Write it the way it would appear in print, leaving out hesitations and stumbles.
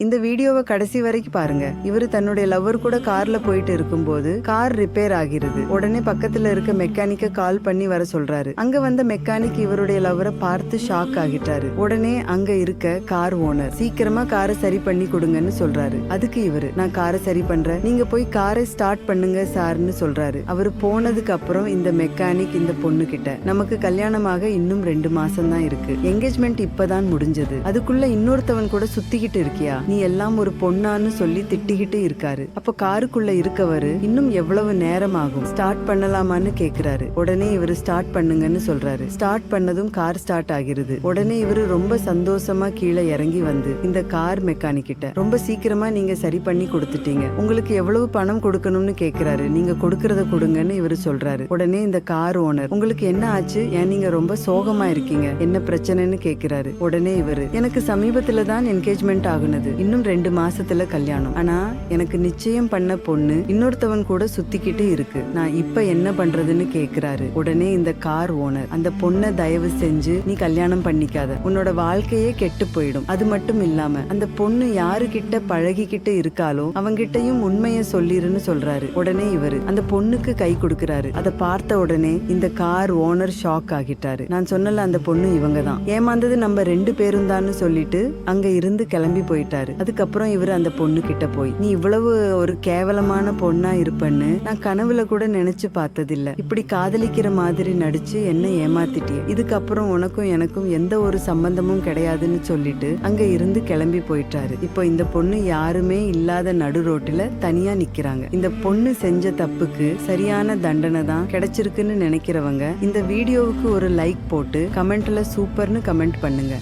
இந்த வீடியோவை கடைசி வரைக்கும் பாருங்க. இவரு தன்னுடைய லவ்வர் கூட கார்ல போயிட்டு இருக்கும்போது கார் ரிப்பேர் ஆகிறது. உடனே பக்கத்துல இருக்க மெக்கானிக்க கால் பண்ணி வர சொல்றாரு. அங்க வந்த மெக்கானிக் இவருடைய லவ்வரை பார்த்து ஷாக் ஆகிட்டாரு. உடனே அங்க இருக்க கார் ஓனர் சீக்கிரமா காரை சரி பண்ணி கொடுங்கன்னு சொல்றாரு. அதுக்கு இவரு, நான் காரை சரி பண்றேன், நீங்க போய் காரை ஸ்டார்ட் பண்ணுங்க சார்னு சொல்றாரு. அவரு போனதுக்கு அப்புறம் இந்த மெக்கானிக் இந்த பொண்ணு கிட்ட, நமக்கு கல்யாணமாக இன்னும் 2 மாசம் தான் இருக்கு, என்கேஜ்மெண்ட் இப்பதான் முடிஞ்சது, அதுக்குள்ள இன்னொருத்தவன் கூட சுத்திக்கிட்டு இருக்கியா, நீ எல்லாம் ஒரு பொண்ணான்னு சொல்லி திட்டிக்கிட்டு இருக்காரு. அப்ப காருக்குள்ள இருக்கவரு, இன்னும் எவ்வளவு நேரம் ஆகும், ஸ்டார்ட் பண்ணலாமான்னு கேக்குறாரு. உடனே இவரு ஸ்டார்ட் பண்ணுங்கன்னு சொல்றாரு. ஸ்டார்ட் பண்ணதும் கார் ஸ்டார்ட் ஆகிறது. உடனே இவரு ரொம்ப சந்தோஷமா கீழே இறங்கி வந்து இந்த கார் மெக்கானிக் கிட்ட, ரொம்ப சீக்கிரமா நீங்க சரி பண்ணி கொடுத்துட்டீங்க, உங்களுக்கு எவ்வளவு பணம் கொடுக்கணும்னு கேக்குறாரு. நீங்க கொடுக்கறத கொடுங்கன்னு இவரு சொல்றாரு. உடனே இந்த கார் ஓனர், உங்களுக்கு என்ன ஆச்சு, ஏன் நீங்க ரொம்ப சோகமா இருக்கீங்க, என்ன பிரச்சனைன்னு கேக்குறாரு. உடனே இவரு, எனக்கு சமீபத்துல தான் என்கேஜ்மெண்ட் ஆகுனது, இன்னும் 2 மாசத்துல கல்யாணம், ஆனா எனக்கு நிச்சயம் பண்ண பொண்ணு இன்னொருத்தவன் கூட சுத்திக்கிட்டு இருக்கு, நான் இப்ப என்ன பண்றதுன்னு கேக்குறாரு. உடனே இந்த கார் ஓனர், அந்த பொண்ணை தயவு செஞ்சு நீ கல்யாணம் பண்ணிக்காத, உன்னோட வாழ்க்கையே கெட்டு போயிடும், அது மட்டும் இல்லாம அந்த பொண்ணு யாருகிட்ட பழகிக்கிட்டு இருக்காளோ அவங்கிட்டையும் உண்மையை சொல்லிருன்னு சொல்றாரு. உடனே இவரு அந்த பொண்ணுக்கு கை கொடுக்கறாரு. அதை பார்த்த உடனே இந்த கார் ஓனர் ஷாக் ஆகிட்டாரு. நான் சொன்னல அந்த பொண்ணு இவங்க தான், ஏமாந்தது நம்ம 2 பேரும் தான் சொல்லிட்டு அங்க இருந்து கிளம்பி போயிட்டாரு. அதுக்கப்புறம் இவரு அந்த பொண்ணு கிட்ட போய், நீ இவ்வளவு ஒரு கேவலமான பொண்ணா இருப்பன்னு நான் கனவுல கூட நினைச்சு பார்த்ததில்ல, இப்படி காதலிக்கிற மாதிரி நடிச்சு என்ன ஏமாத்திட்டிய, இதுக்கப்புறம் உனக்கும் எனக்கும் எந்த ஒரு சம்பந்தமும் கிடையாதுன்னு சொல்லிட்டு அங்க இருந்து கிளம்பி போயிட்டாரு. இப்போ இந்த பொண்ணு யாருமே இல்லாத நடு ரோட்டுல தனியா நிக்கிறாங்க. இந்த பொண்ணு செஞ்ச தப்புக்கு சரியான தண்டனை தான் கிடைச்சிருக்குன்னு நினைக்கிறவங்க இந்த வீடியோவுக்கு ஒரு லைக் போட்டு கமெண்ட்ல சூப்பர்னு கமெண்ட் பண்ணுங்க.